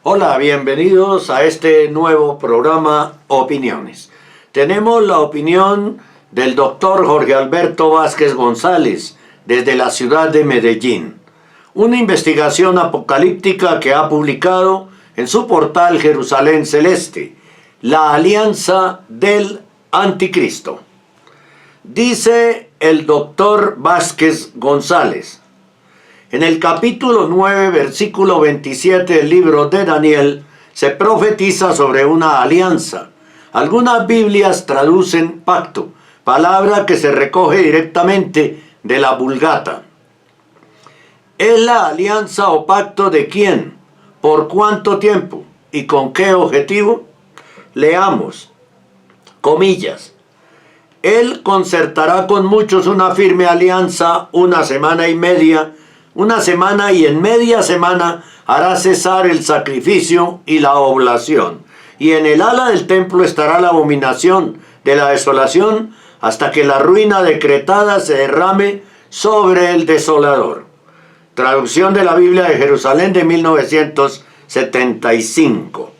Hola, bienvenidos a este nuevo programa Opiniones. Tenemos la opinión del doctor Jorge Alberto Vázquez González desde la ciudad de Medellín. Una investigación apocalíptica que ha publicado en su portal Jerusalén Celeste, la alianza del anticristo. Dice el doctor Vázquez González: en el capítulo 9, versículo 27 del libro de Daniel, se profetiza sobre una alianza. Algunas Biblias traducen pacto, palabra que se recoge directamente de la Vulgata. ¿Es la alianza o pacto de quién? ¿Por cuánto tiempo? ¿Y con qué objetivo? Leamos, comillas. Él concertará con muchos una firme alianza una semana y media, y en media semana hará cesar el sacrificio y la oblación. Y en el ala del templo estará la abominación de la desolación hasta que la ruina decretada se derrame sobre el desolador. Traducción de la Biblia de Jerusalén de 1975.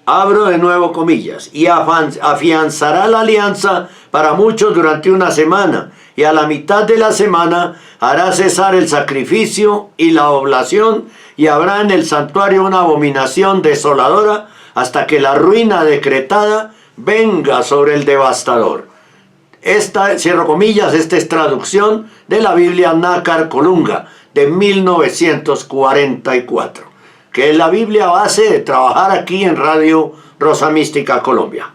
Abro de nuevo comillas. Y afianzará la alianza para muchos durante una semana, y a la mitad de la semana hará cesar el sacrificio y la oblación, y habrá en el santuario una abominación desoladora hasta que la ruina decretada venga sobre el devastador. Esta, cierro comillas, esta es traducción de la Biblia Nácar Colunga de 1944, que es la Biblia base de trabajar aquí en Radio Rosa Mística Colombia.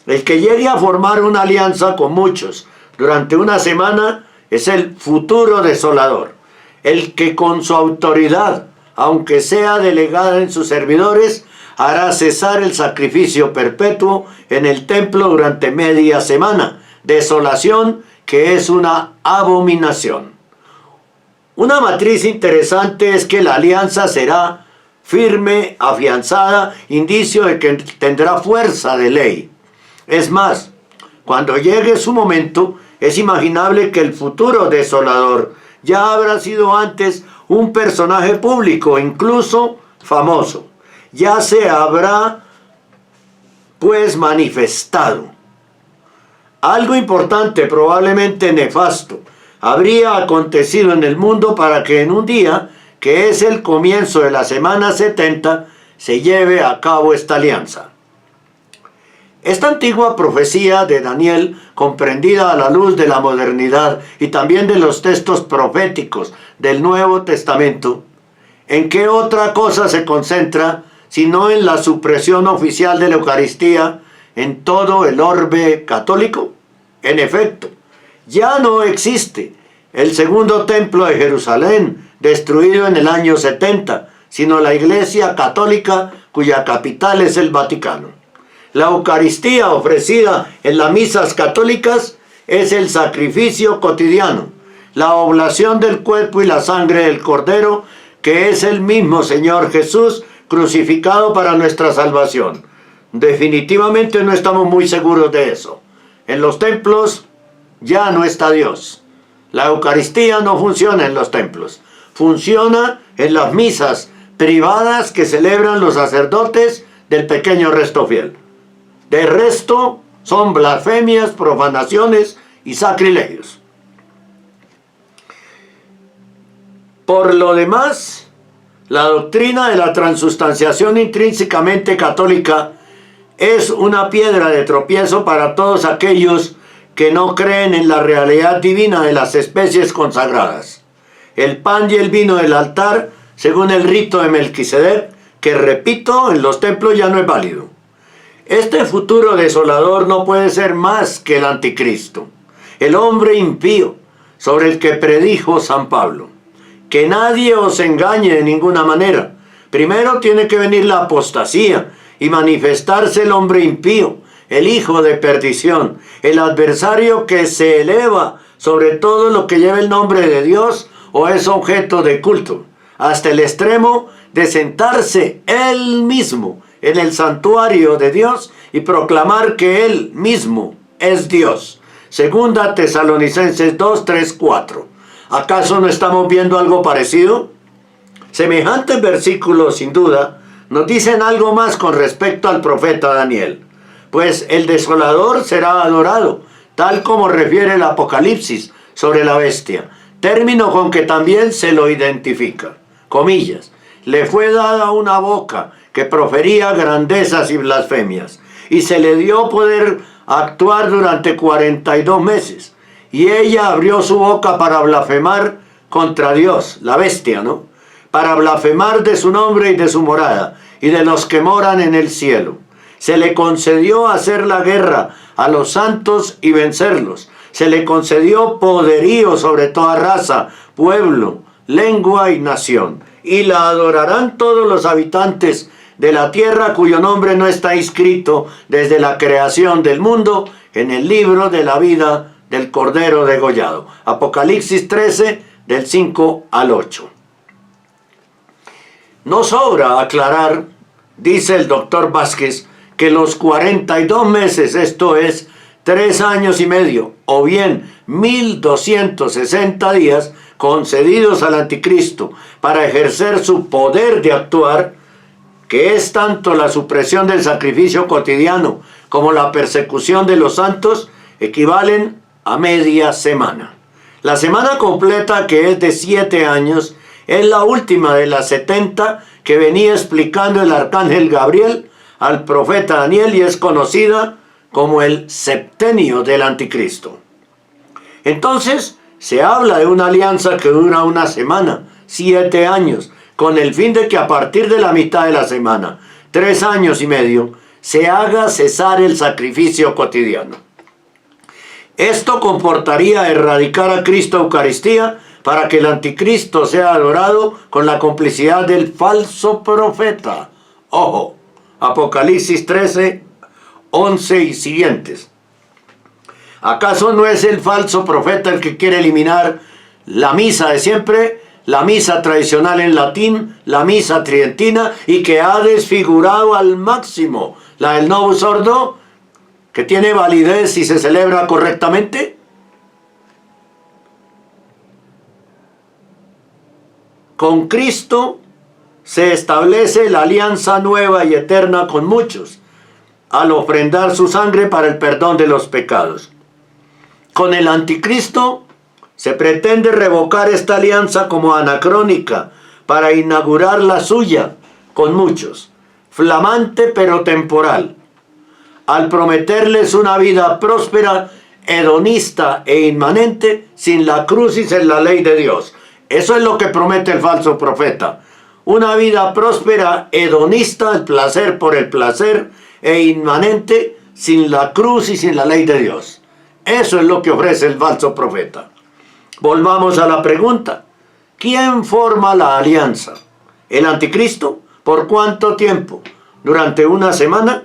El que llegue a formar una alianza con muchos durante una semana es el futuro desolador, el que con su autoridad, aunque sea delegada en sus servidores, hará cesar el sacrificio perpetuo en el templo durante media semana, desolación que es una abominación. Una matriz interesante es que la alianza será firme, afianzada, indicio de que tendrá fuerza de ley. Es más, cuando llegue su momento, es imaginable que el futuro desolador ya habrá sido antes un personaje público, incluso famoso. Ya se habrá, pues, manifestado. Algo importante, probablemente nefasto, habría acontecido en el mundo para que en un día, que es el comienzo de la semana 70, se lleve a cabo esta alianza. Esta antigua profecía de Daniel, comprendida a la luz de la modernidad y también de los textos proféticos del Nuevo Testamento, ¿en qué otra cosa se concentra sino en la supresión oficial de la Eucaristía en todo el orbe católico? En efecto, ya no existe el segundo templo de Jerusalén, destruido en el año 70, sino la Iglesia Católica, cuya capital es el Vaticano. La Eucaristía ofrecida en las misas católicas es el sacrificio cotidiano, la oblación del cuerpo y la sangre del Cordero, que es el mismo Señor Jesús crucificado para nuestra salvación. Definitivamente no estamos muy seguros de eso. En los templos ya no está Dios. La Eucaristía no funciona en los templos. Funciona en las misas privadas que celebran los sacerdotes del pequeño resto fiel. De resto son blasfemias, profanaciones y sacrilegios. Por lo demás, la doctrina de la transustanciación intrínsecamente católica es una piedra de tropiezo para todos aquellos que no creen en la realidad divina de las especies consagradas. El pan y el vino del altar, según el rito de Melquisedec, que repito, en los templos ya no es válido. Este futuro desolador no puede ser más que el anticristo, el hombre impío, sobre el que predijo San Pablo. Que nadie os engañe de ninguna manera. Primero tiene que venir la apostasía y manifestarse el hombre impío, el hijo de perdición, el adversario que se eleva sobre todo lo que lleva el nombre de Dios o es objeto de culto, hasta el extremo de sentarse él mismo en el santuario de Dios y proclamar que él mismo es Dios. Segunda Tesalonicenses 2, 3, 4. ¿Acaso no estamos viendo algo parecido? Semejantes versículos, sin duda, nos dicen algo más con respecto al profeta Daniel. Pues el desolador será adorado, tal como refiere el Apocalipsis sobre la bestia, término con que también se lo identifica. Comillas, le fue dada una boca que profería grandezas y blasfemias, y se le dio poder actuar durante 42 meses, y ella abrió su boca para blasfemar contra Dios, la bestia, ¿no? Para blasfemar de su nombre y de su morada, y de los que moran en el cielo. Se le concedió hacer la guerra a los santos y vencerlos. Se le concedió poderío sobre toda raza, pueblo, lengua y nación. Y la adorarán todos los habitantes de la tierra cuyo nombre no está inscrito desde la creación del mundo en el libro de la vida del Cordero degollado. Apocalipsis 13, del 5 al 8. No sobra aclarar, dice el doctor Vázquez, que los 42 meses, esto es 3 años y medio, o bien 1260 días concedidos al anticristo para ejercer su poder de actuar, que es tanto la supresión del sacrificio cotidiano como la persecución de los santos, equivalen a media semana. La semana completa, que es de 7 años, es la última de las 70 que venía explicando el arcángel Gabriel al profeta Daniel, y es conocida como el septenio del anticristo. Entonces se habla de una alianza que dura una semana, 7 años, con el fin de que a partir de la mitad de la semana, 3 años y medio, se haga cesar el sacrificio cotidiano. Esto comportaría erradicar a Cristo Eucaristía para que el anticristo sea adorado con la complicidad del falso profeta. Ojo, Apocalipsis 13, 11 y siguientes. ¿Acaso no es el falso profeta el que quiere eliminar la misa de siempre, la misa tradicional en latín, la misa tridentina, y que ha desfigurado al máximo la del Novus Ordo, que tiene validez si se celebra correctamente? Con Cristo se establece la alianza nueva y eterna con muchos, al ofrendar su sangre para el perdón de los pecados. Con el anticristo se pretende revocar esta alianza como anacrónica para inaugurar la suya con muchos, flamante pero temporal, al prometerles una vida próspera, hedonista e inmanente, sin la cruz y sin la ley de Dios. Eso es lo que promete el falso profeta. Una vida próspera, hedonista, el placer por el placer, e inmanente, sin la cruz y sin la ley de Dios. Eso es lo que ofrece el falso profeta. Volvamos a la pregunta. ¿Quién forma la alianza? ¿El anticristo? ¿Por cuánto tiempo? ¿Durante una semana?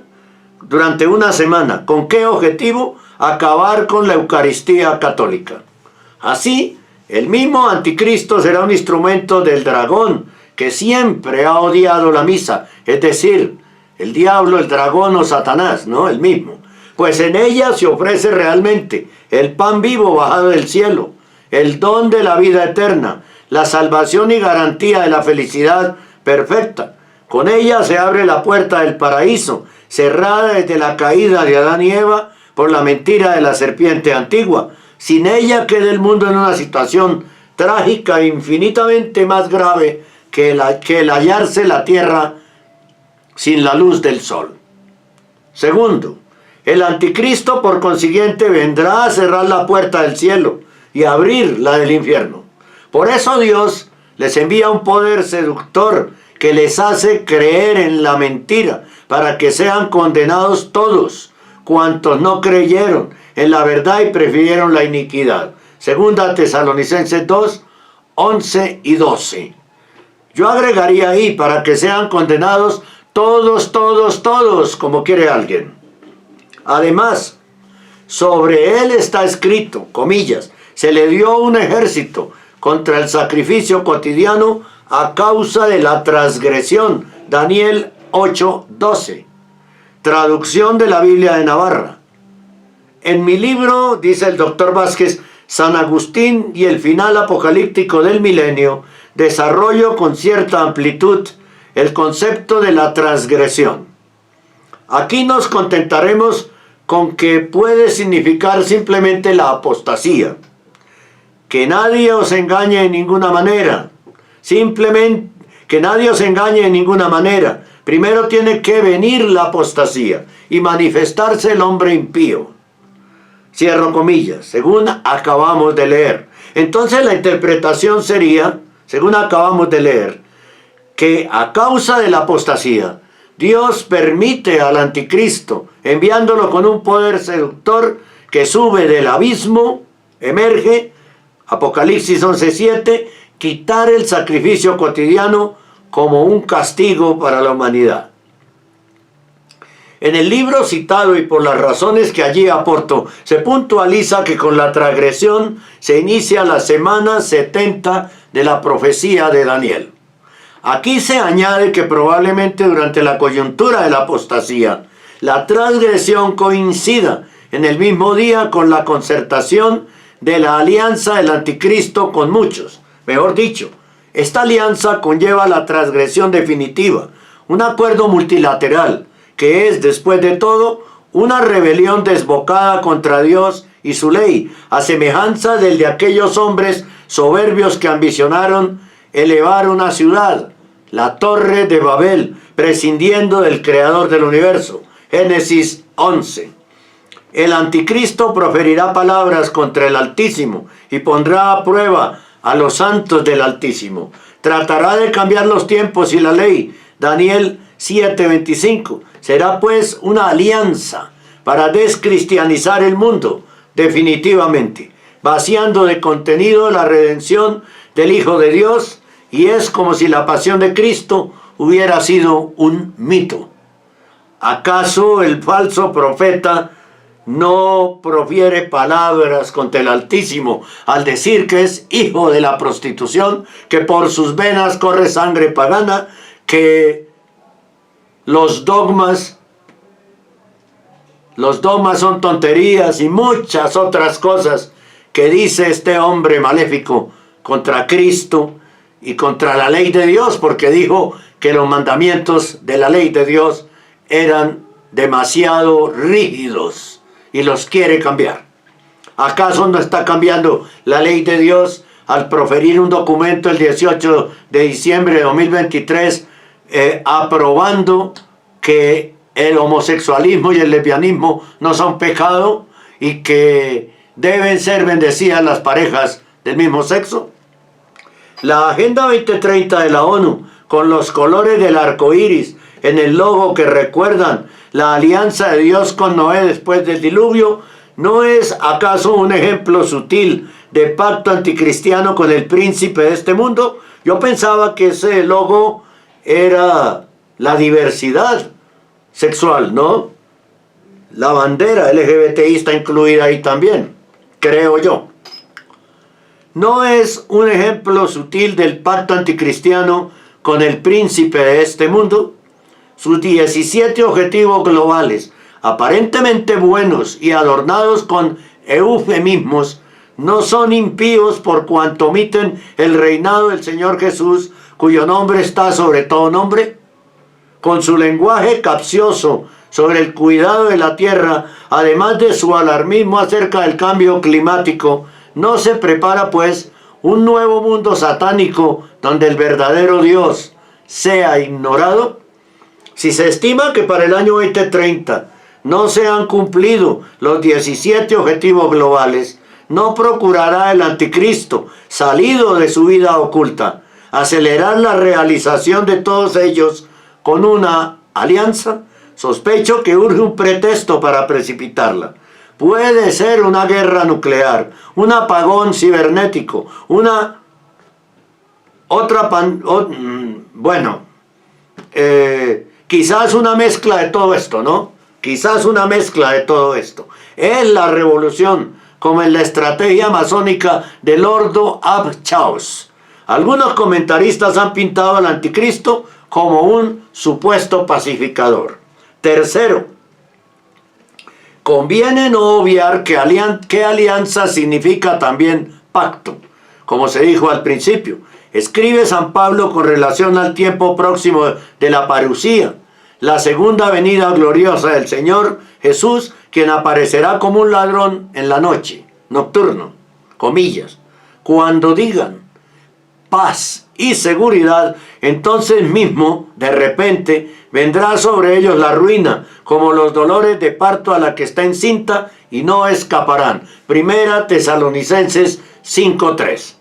Durante una semana. ¿Con qué objetivo? Acabar con la Eucaristía católica. Así, el mismo anticristo será un instrumento del dragón, que siempre ha odiado la misa, es decir, el diablo, el dragón o Satanás, ¿no? El mismo. Pues en ella se ofrece realmente el pan vivo bajado del cielo, el don de la vida eterna, la salvación y garantía de la felicidad perfecta. Con ella se abre la puerta del paraíso, cerrada desde la caída de Adán y Eva por la mentira de la serpiente antigua. Sin ella queda el mundo en una situación trágica e infinitamente más grave que el hallarse la tierra sin la luz del sol. Segundo, el anticristo por consiguiente vendrá a cerrar la puerta del cielo y a abrir la del infierno. Por eso Dios les envía un poder seductor que les hace creer en la mentira, para que sean condenados todos cuantos no creyeron en la verdad y prefirieron la iniquidad. Segunda Tesalonicenses 2, 11 y 12. Yo agregaría ahí, para que sean condenados todos, como quiere alguien. Además, sobre él está escrito, comillas, se le dio un ejército contra el sacrificio cotidiano a causa de la transgresión. Daniel 8, 12. Traducción de la Biblia de Navarra. En mi libro, dice el doctor Vázquez, San Agustín y el final apocalíptico del milenio, desarrollo con cierta amplitud el concepto de la transgresión. Aquí nos contentaremos con que puede significar simplemente la apostasía. Que nadie os engañe en ninguna manera. Simplemente que nadie os engañe en ninguna manera. Primero tiene que venir la apostasía y manifestarse el hombre impío. Cierro comillas, según acabamos de leer. Entonces la interpretación sería, según acabamos de leer, que a causa de la apostasía, Dios permite al anticristo, enviándolo con un poder seductor que sube del abismo, emerge, Apocalipsis 11:7, quitar el sacrificio cotidiano como un castigo para la humanidad. En el libro citado y por las razones que allí aporto, se puntualiza que con la transgresión se inicia la semana 70 de la profecía de Daniel. Aquí se añade que probablemente durante la coyuntura de la apostasía, la transgresión coincida en el mismo día con la concertación de la alianza del anticristo con muchos. Mejor dicho, esta alianza conlleva la transgresión definitiva, un acuerdo multilateral, que es, después de todo, una rebelión desbocada contra Dios y su ley, a semejanza del de aquellos hombres soberbios que ambicionaron elevar una ciudad, la Torre de Babel, prescindiendo del Creador del universo. Génesis 11. El anticristo proferirá palabras contra el Altísimo y pondrá a prueba a los santos del Altísimo. Tratará de cambiar los tiempos y la ley. Daniel 7:25. Será pues una alianza para descristianizar el mundo, definitivamente, vaciando de contenido la redención del Hijo de Dios, y es como si la pasión de Cristo hubiera sido un mito. ¿Acaso el falso profeta no profiere palabras contra el Altísimo al decir que es hijo de la prostitución, que por sus venas corre sangre pagana, que los dogmas son tonterías y muchas otras cosas que dice este hombre maléfico contra Cristo y contra la ley de Dios, porque dijo que los mandamientos de la ley de Dios eran demasiado rígidos y los quiere cambiar? ¿Acaso no está cambiando la ley de Dios al proferir un documento el 18 de diciembre de 2023 aprobando que el homosexualismo y el lesbianismo no son pecado y que deben ser bendecidas las parejas del mismo sexo? La Agenda 2030 de la ONU, con los colores del arco iris en el logo que recuerdan la alianza de Dios con Noé después del diluvio, ¿no es acaso un ejemplo sutil de pacto anticristiano con el príncipe de este mundo? Yo pensaba que ese logo era la diversidad sexual, ¿no? La bandera LGBTI está incluida ahí también, creo yo. ¿No es un ejemplo sutil del pacto anticristiano con el príncipe de este mundo? Sus 17 objetivos globales, aparentemente buenos y adornados con eufemismos, no son impíos por cuanto omiten el reinado del Señor Jesús, cuyo nombre está sobre todo nombre. Con su lenguaje capcioso sobre el cuidado de la tierra, además de su alarmismo acerca del cambio climático, ¿no se prepara pues un nuevo mundo satánico donde el verdadero Dios sea ignorado? Si se estima que para el año 2030 no se han cumplido los 17 objetivos globales, no procurará el anticristo, salido de su vida oculta, acelerar la realización de todos ellos con una alianza. Sospecho que urge un pretexto para precipitarla. Puede ser una guerra nuclear, un apagón cibernético, quizás una mezcla de todo esto, ¿no? Quizás una mezcla de todo esto. Es la revolución, como en la estrategia masónica del Ordo ab Chaos. Algunos comentaristas han pintado al anticristo como un supuesto pacificador. Tercero, Conviene no obviar que alianza significa también pacto, como se dijo al principio. Escribe San Pablo con relación al tiempo próximo de la parusía, la segunda venida gloriosa del Señor Jesús, quien aparecerá como un ladrón en la noche, nocturno, comillas. Cuando digan paz y seguridad, entonces mismo, de repente, vendrá sobre ellos la ruina, como los dolores de parto a la que está encinta, y no escaparán. Primera Tesalonicenses 5:3.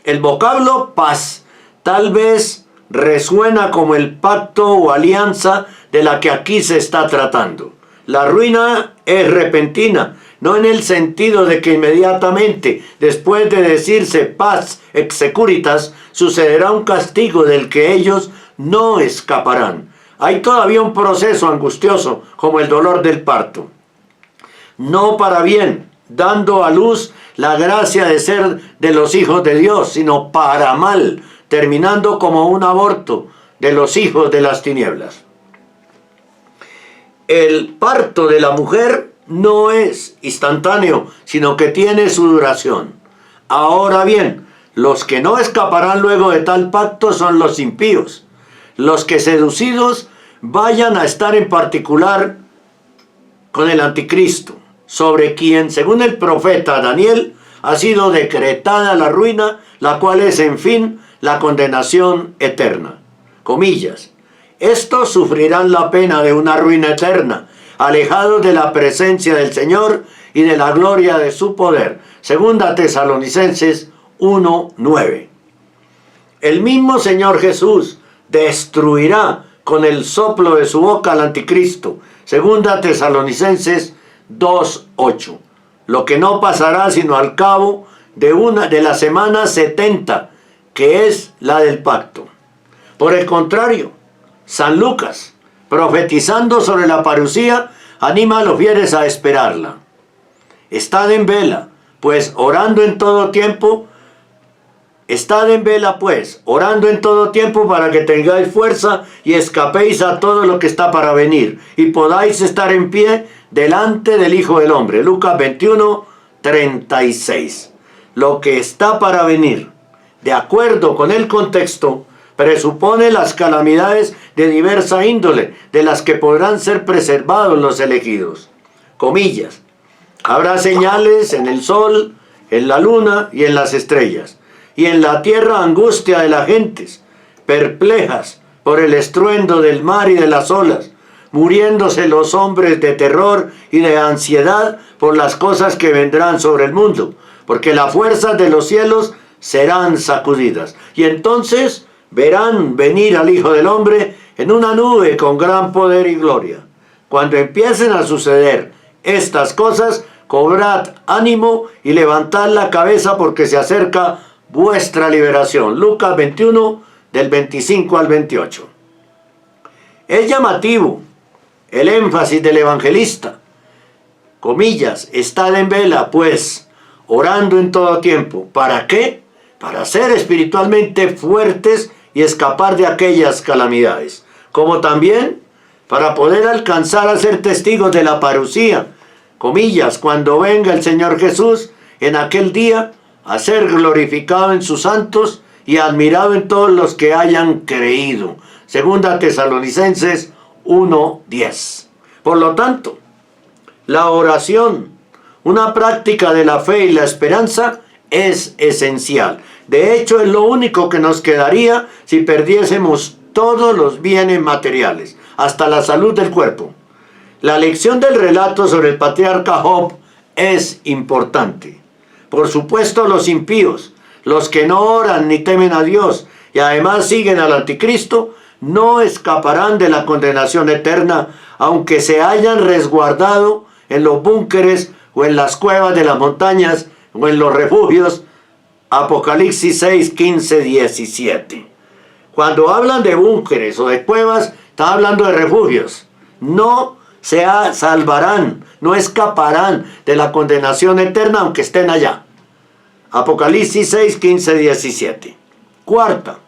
El vocablo paz tal vez resuena como el pacto o alianza de la que aquí se está tratando. La ruina es repentina, no en el sentido de que inmediatamente después de decirse paz ex securitas sucederá un castigo del que ellos no escaparán. Hay todavía un proceso angustioso como el dolor del parto. No para bien, dando a luz la gracia de ser de los hijos de Dios, sino para mal, terminando como un aborto de los hijos de las tinieblas. El parto de la mujer no es instantáneo, sino que tiene su duración. Ahora bien, los que no escaparán luego de tal pacto son los impíos, los que seducidos vayan a estar en particular con el anticristo, sobre quien, según el profeta Daniel, ha sido decretada la ruina, la cual es, en fin, la condenación eterna. Comillas. Estos sufrirán la pena de una ruina eterna, alejados de la presencia del Señor y de la gloria de su poder. Segunda Tesalonicenses 1:9. El mismo Señor Jesús destruirá con el soplo de su boca al anticristo. Segunda Tesalonicenses 2:8. Lo que no pasará sino al cabo de la semana 70, que es la del pacto. Por el contrario, San Lucas, profetizando sobre la parusía, anima a los fieles a esperarla. Estad en vela, pues, orando en todo tiempo, para que tengáis fuerza y escapéis a todo lo que está para venir, y podáis estar en pie delante del Hijo del Hombre. Lucas 21:36. Lo que está para venir, de acuerdo con el contexto, presupone las calamidades de diversa índole, de las que podrán ser preservados los elegidos. Comillas. Habrá señales en el sol, en la luna y en las estrellas, y en la tierra angustia de las gentes, perplejas por el estruendo del mar y de las olas, muriéndose los hombres de terror y de ansiedad por las cosas que vendrán sobre el mundo, porque las fuerzas de los cielos serán sacudidas. Y entonces verán venir al Hijo del Hombre en una nube con gran poder y gloria. Cuando empiecen a suceder estas cosas, cobrad ánimo y levantad la cabeza, porque se acerca vuestra liberación. Lucas 21, del 25 al 28. Es llamativo el énfasis del evangelista. Comillas, estad en vela, pues, orando en todo tiempo. ¿Para qué? Para ser espiritualmente fuertes y escapar de aquellas calamidades, como también para poder alcanzar a ser testigos de la parusía, comillas, cuando venga el Señor Jesús en aquel día, a ser glorificado en sus santos y admirado en todos los que hayan creído. Segunda Tesalonicenses 1:10. Por lo tanto, la oración, una práctica de la fe y la esperanza, es esencial. De hecho, es lo único que nos quedaría si perdiésemos todos los bienes materiales, hasta la salud del cuerpo. La lección del relato sobre el patriarca Job es importante. Por supuesto, los impíos, los que no oran ni temen a Dios y además siguen al anticristo, no escaparán de la condenación eterna, aunque se hayan resguardado en los búnkeres o en las cuevas de las montañas o en los refugios. Apocalipsis 6, 15, 17. Cuando hablan de búnkeres o de cuevas, están hablando de refugios. No se salvarán, no escaparán de la condenación eterna aunque estén allá. Apocalipsis 6, 15, 17. Cuarta.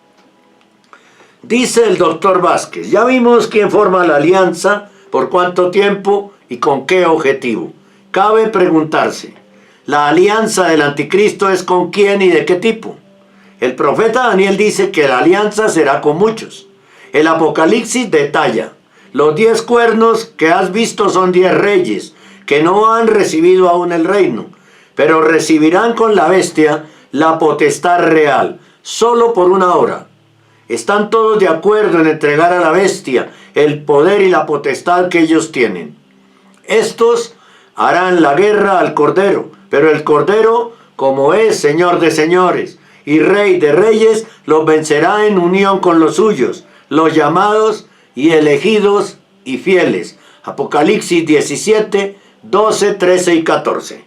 Dice el doctor Vázquez, ya vimos quién forma la alianza, por cuánto tiempo ¿Y con qué objetivo? Cabe preguntarse, ¿la alianza del anticristo es con quién y de qué tipo? El profeta Daniel dice que la alianza será con muchos. El Apocalipsis detalla, los 10 cuernos que has visto son 10 reyes, que no han recibido aún el reino, pero recibirán con la bestia la potestad real, solo por una hora. Están todos de acuerdo en entregar a la bestia el poder y la potestad que ellos tienen. Estos harán la guerra al Cordero, pero el Cordero, como es Señor de señores y Rey de reyes, los vencerá en unión con los suyos, los llamados y elegidos y fieles. Apocalipsis 17, 12, 13 y 14.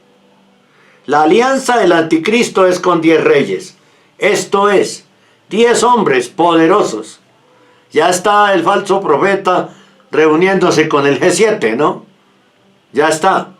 La alianza del anticristo es con 10 reyes, esto es, 10 hombres poderosos. Ya está el falso profeta reuniéndose con el G7, ¿no? Ya está.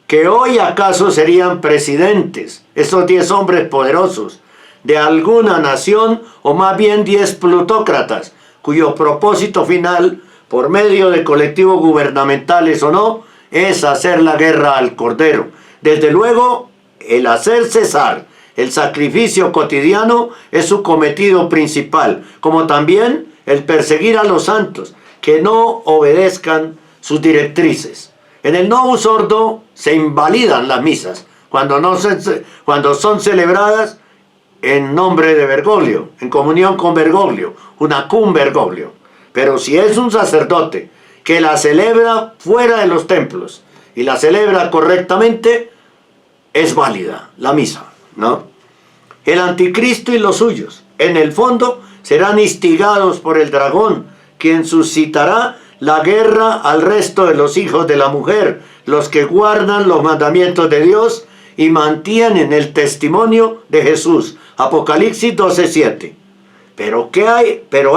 Que hoy acaso serían presidentes, esos 10 hombres poderosos, de alguna nación, o más bien 10 plutócratas, cuyo propósito final, por medio de colectivos gubernamentales o no, es hacer la guerra al Cordero. Desde luego, el hacer cesar el sacrificio cotidiano es su cometido principal, como también el perseguir a los santos, que no obedezcan sus directrices. En el Novus Ordo se invalidan las misas, cuando son celebradas en nombre de Bergoglio, en comunión con Bergoglio, una cum Bergoglio. Pero si es un sacerdote que la celebra fuera de los templos y la celebra correctamente, es válida la misa, ¿no? El anticristo y los suyos, en el fondo, serán instigados por el dragón, quien suscitará la guerra al resto de los hijos de la mujer, los que guardan los mandamientos de Dios y mantienen el testimonio de Jesús. Apocalipsis 12:7. Pero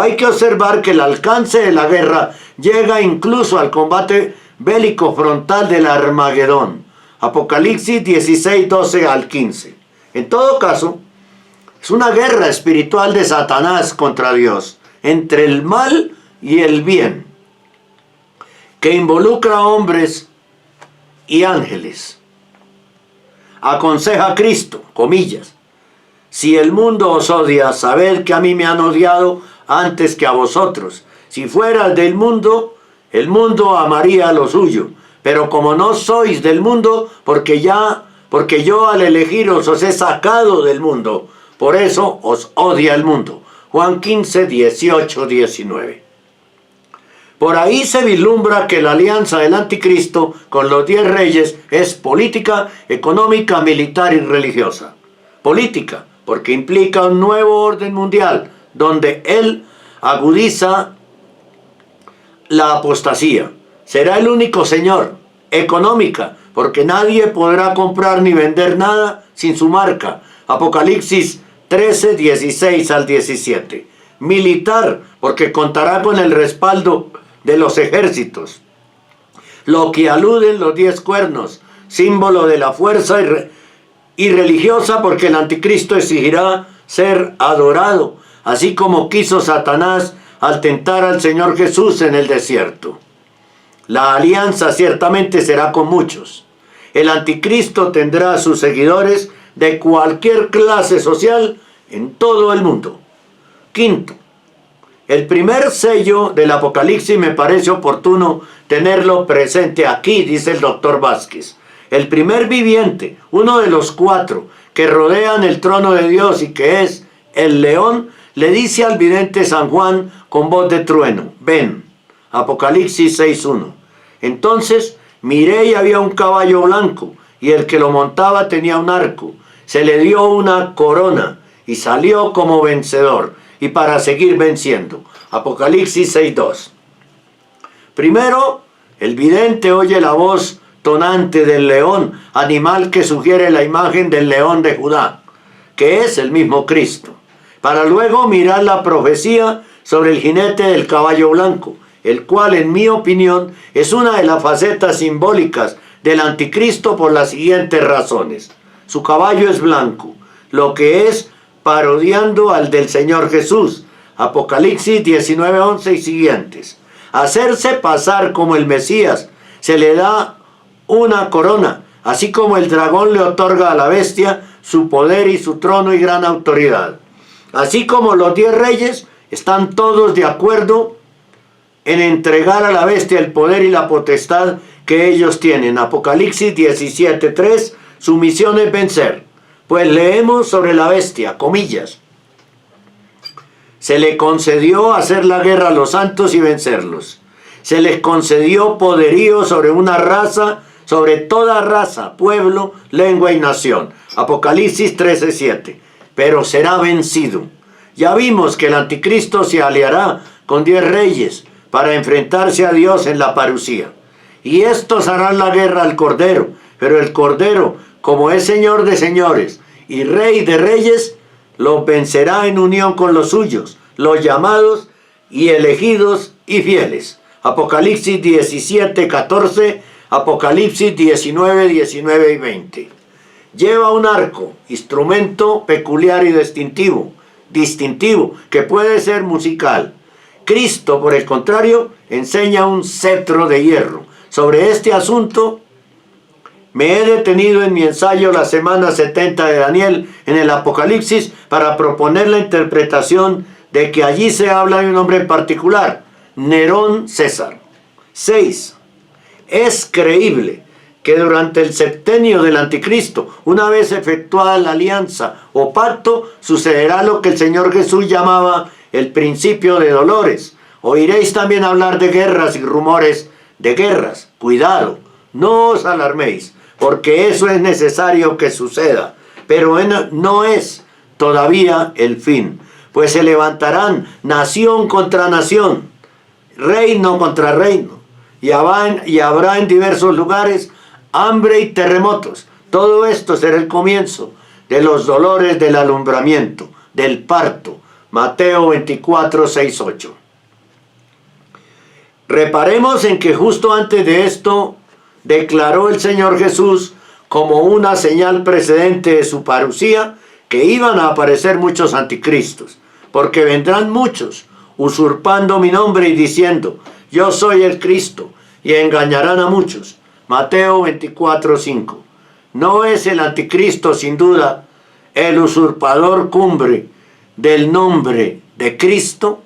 hay que observar que el alcance de la guerra llega incluso al combate bélico frontal del Armagedón. Apocalipsis 16, 12 al 15. En todo caso, es una guerra espiritual de Satanás contra Dios, entre el mal y el bien, que involucra a hombres y ángeles. Aconseja a Cristo, comillas, si el mundo os odia, sabed que a mí me han odiado antes que a vosotros. Si fueras del mundo, el mundo amaría lo suyo. Pero como no sois del mundo, porque yo al elegiros os he sacado del mundo, por eso os odia el mundo. Juan 15, 18, 19. Por ahí se vislumbra que la alianza del anticristo con los 10 reyes es política, económica, militar y religiosa. Política, porque implica un nuevo orden mundial, donde él agudiza la apostasía. Será el único señor. Económica, porque nadie podrá comprar ni vender nada sin su marca. Apocalipsis 13, 16 al 17. Militar, porque contará con el respaldo de los ejércitos. Lo que aluden los 10 cuernos, símbolo de la fuerza, y religiosa, porque el anticristo exigirá ser adorado, así como quiso Satanás al tentar al Señor Jesús en el desierto. La alianza ciertamente será con muchos. El anticristo tendrá a sus seguidores de cualquier clase social en todo el mundo. Quinto, el primer sello del Apocalipsis me parece oportuno tenerlo presente aquí, dice el doctor Vázquez. El primer viviente, uno de los 4 que rodean el trono de Dios y que es el león, le dice al vidente San Juan con voz de trueno, ven. Apocalipsis 6:1. Entonces miré y había un caballo blanco, y el que lo montaba tenía un arco. Se le dio una corona, y salió como vencedor, y para seguir venciendo. Apocalipsis 6:2. Primero, el vidente oye la voz tonante del león, animal que sugiere la imagen del león de Judá, que es el mismo Cristo, para luego mirar la profecía sobre el jinete del caballo blanco, el cual, en mi opinión, es una de las facetas simbólicas del anticristo por las siguientes razones. Su caballo es blanco, lo que es parodiando al del Señor Jesús. Apocalipsis 19:11 y siguientes. Hacerse pasar como el Mesías se le da una corona, así como el dragón le otorga a la bestia su poder y su trono y gran autoridad. Así como los 10 reyes están todos de acuerdo en entregar a la bestia el poder y la potestad que ellos tienen. Apocalipsis 17:3, su misión es vencer. Pues leemos sobre la bestia, comillas. Se le concedió hacer la guerra a los santos y vencerlos. Se les concedió poderío sobre una raza, sobre toda raza, pueblo, lengua y nación. Apocalipsis 13:7. Pero será vencido. Ya vimos que el anticristo se aliará con 10 reyes para enfrentarse a Dios en la parusía. Y estos harán la guerra al Cordero, pero el Cordero, como es Señor de señores y Rey de reyes, los vencerá en unión con los suyos, los llamados y elegidos y fieles. Apocalipsis 17:14, Apocalipsis 19:19 y 20. Lleva un arco, instrumento peculiar y distintivo, que puede ser musical. Cristo, por el contrario, enseña un cetro de hierro. Sobre este asunto me he detenido en mi ensayo la semana 70 de Daniel en el Apocalipsis para proponer la interpretación de que allí se habla de un hombre en particular, Nerón César. 6. Es creíble que durante el septenio del anticristo, una vez efectuada la alianza o pacto, sucederá lo que el Señor Jesús llamaba el principio de dolores. Oiréis también hablar de guerras y rumores de guerras. Cuidado, no os alarméis, porque eso es necesario que suceda, pero no es todavía el fin, pues se levantarán nación contra nación, reino contra reino, y habrá en diversos lugares hambre y terremotos. Todo esto será el comienzo de los dolores del alumbramiento, del parto. Mateo 24:6-8. Reparemos en que justo antes de esto declaró el Señor Jesús como una señal precedente de su parusía que iban a aparecer muchos anticristos, porque vendrán muchos usurpando mi nombre y diciendo, yo soy el Cristo, y engañarán a muchos. Mateo 24:5. No es el anticristo sin duda el usurpador cumbre del nombre de Cristo.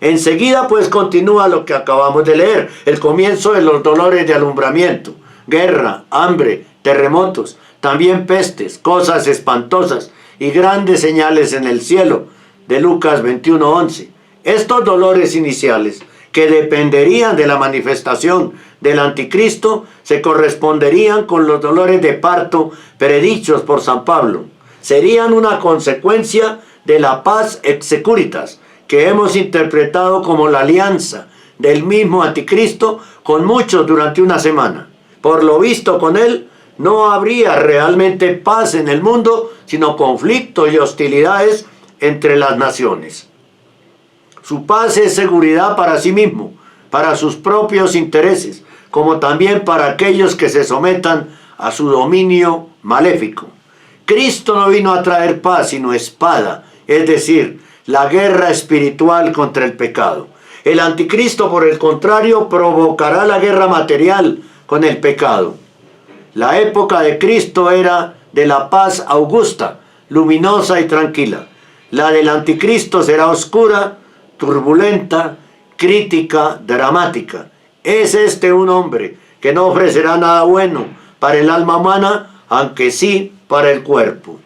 Enseguida pues continúa lo que acabamos de leer, el comienzo de los dolores de alumbramiento, guerra, hambre, terremotos, también pestes, cosas espantosas y grandes señales en el cielo, de Lucas 21:11. Estos dolores iniciales, que dependerían de la manifestación del anticristo, se corresponderían con los dolores de parto predichos por San Pablo. Serían una consecuencia de la paz ex securitas, que hemos interpretado como la alianza del mismo anticristo con muchos durante una semana. Por lo visto con él, no habría realmente paz en el mundo, sino conflictos y hostilidades entre las naciones. Su paz es seguridad para sí mismo, para sus propios intereses, como también para aquellos que se sometan a su dominio maléfico. Cristo no vino a traer paz, sino espada, es decir, la guerra espiritual contra el pecado. El anticristo, por el contrario, provocará la guerra material con el pecado. La época de Cristo era de la paz augusta, luminosa y tranquila. La del anticristo será oscura, turbulenta, crítica, dramática. Es este un hombre que no ofrecerá nada bueno para el alma humana, aunque sí para el cuerpo.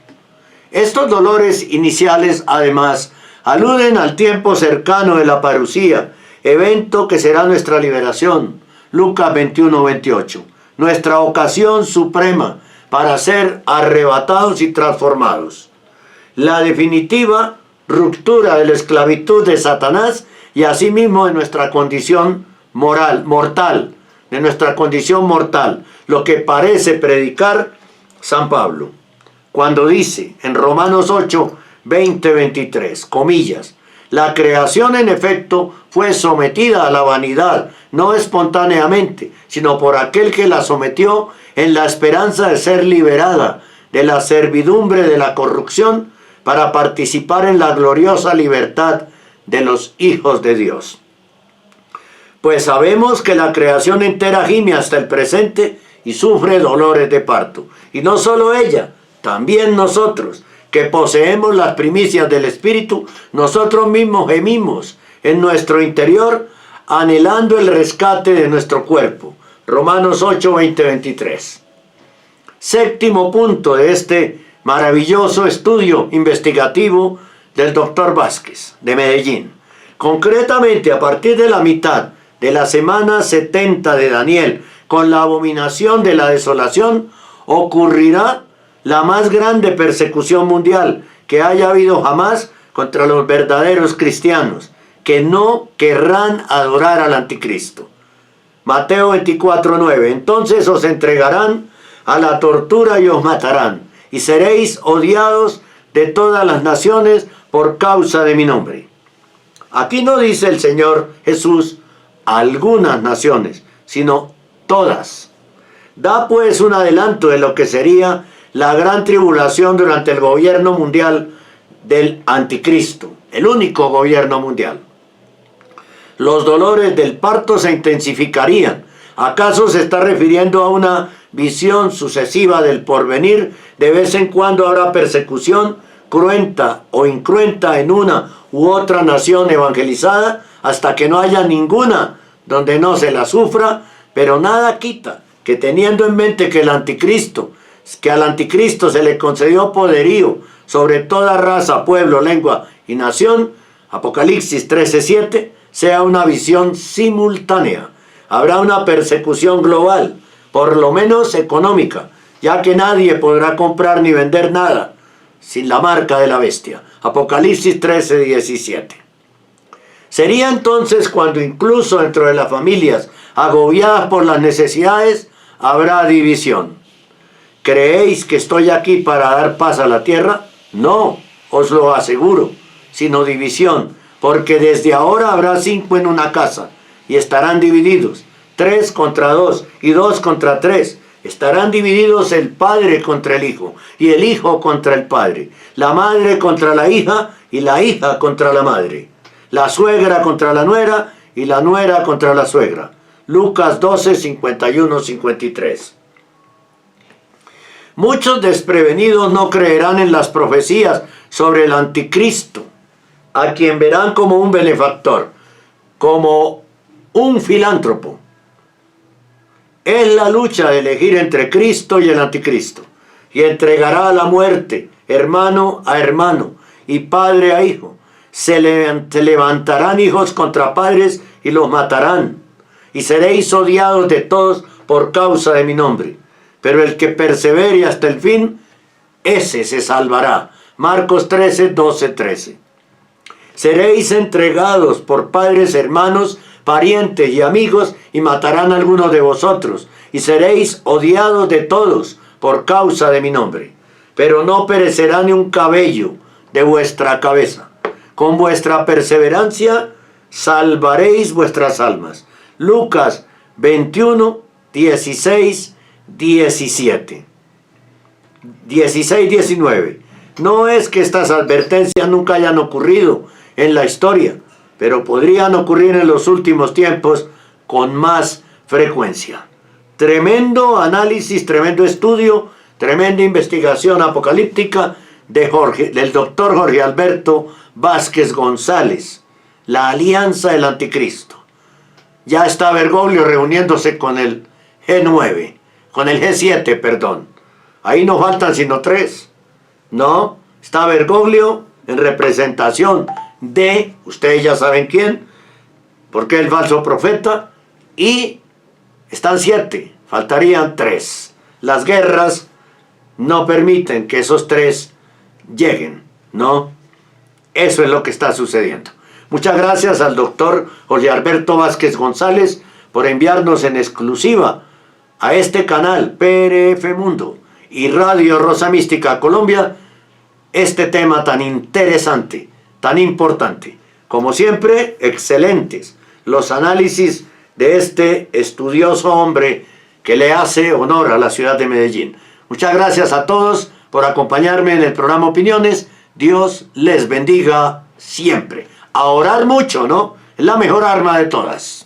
Estos dolores iniciales, además, aluden al tiempo cercano de la parusía, evento que será nuestra liberación. Lucas 21:28. Nuestra ocasión suprema para ser arrebatados y transformados. La definitiva ruptura de la esclavitud de Satanás y asimismo de nuestra condición mortal, lo que parece predicar San Pablo, cuando dice en Romanos 8:20-23, comillas, la creación en efecto fue sometida a la vanidad, no espontáneamente, sino por aquel que la sometió en la esperanza de ser liberada de la servidumbre de la corrupción para participar en la gloriosa libertad de los hijos de Dios. Pues sabemos que la creación entera gime hasta el presente y sufre dolores de parto. Y no solo ella, también nosotros, que poseemos las primicias del Espíritu, nosotros mismos gemimos en nuestro interior, anhelando el rescate de nuestro cuerpo. Romanos 8, 20, 23. Séptimo punto de este maravilloso estudio investigativo del doctor Vázquez, de Medellín. Concretamente, a partir de la mitad de la semana 70 de Daniel, con la abominación de la desolación, ocurrirá la más grande persecución mundial que haya habido jamás contra los verdaderos cristianos, que no querrán adorar al anticristo. Mateo 24, 9. Entonces os entregarán a la tortura y os matarán, y seréis odiados de todas las naciones por causa de mi nombre. Aquí no dice el Señor Jesús algunas naciones, sino todas. Da pues un adelanto de lo que sería la gran tribulación durante el gobierno mundial del anticristo, el único gobierno mundial. Los dolores del parto se intensificarían. ¿Acaso se está refiriendo a una visión sucesiva del porvenir? De vez en cuando habrá persecución cruenta o incruenta en una u otra nación evangelizada, hasta que no haya ninguna donde no se la sufra, pero nada quita que, teniendo en mente que al anticristo se le concedió poderío sobre toda raza, pueblo, lengua y nación, Apocalipsis 13:7, sea una visión simultánea. Habrá una persecución global, por lo menos económica, ya que nadie podrá comprar ni vender nada sin la marca de la bestia. Apocalipsis 13:17. Sería entonces cuando incluso dentro de las familias agobiadas por las necesidades habrá división. ¿Creéis que estoy aquí para dar paz a la tierra? No, os lo aseguro, sino división, porque desde ahora habrá 5 en una casa y estarán divididos, 3 contra 2 y 2 contra 3. Estarán divididos el padre contra el hijo y el hijo contra el padre, la madre contra la hija y la hija contra la madre, la suegra contra la nuera y la nuera contra la suegra. Lucas 12, 51, 53. Muchos desprevenidos no creerán en las profecías sobre el anticristo, a quien verán como un benefactor, como un filántropo. Es la lucha de elegir entre Cristo y el anticristo, y entregará a la muerte hermano a hermano y padre a hijo. Se levantarán hijos contra padres y los matarán, y seréis odiados de todos por causa de mi nombre. Pero el que persevere hasta el fin, ese se salvará. Marcos 13, 12, 13. Seréis entregados por padres, hermanos, parientes y amigos, y matarán a algunos de vosotros, y seréis odiados de todos por causa de mi nombre. Pero no perecerá ni un cabello de vuestra cabeza. Con vuestra perseverancia salvaréis vuestras almas. Lucas 21, 16, 17. 16, 19. No es que estas advertencias nunca hayan ocurrido en la historia, pero podrían ocurrir en los últimos tiempos con más frecuencia. Tremendo análisis, tremendo estudio, tremenda investigación apocalíptica del doctor Jorge Alberto Vázquez González, la alianza del anticristo. Ya está Bergoglio reuniéndose con el G9, con el G7, perdón. Ahí no faltan sino 3. No, está Bergoglio en representación de, ustedes ya saben quién, porque el falso profeta, y están 7, faltarían 3. Las guerras no permiten que esos 3 lleguen, ¿no? Eso es lo que está sucediendo. Muchas gracias al doctor Jorge Alberto Vázquez González por enviarnos en exclusiva a este canal PRF Mundo y Radio Rosa Mística Colombia este tema tan interesante, tan importante. Como siempre, excelentes los análisis de este estudioso hombre que le hace honor a la ciudad de Medellín. Muchas gracias a todos por acompañarme en el programa Opiniones. Dios les bendiga siempre. A orar mucho, ¿no? Es la mejor arma de todas.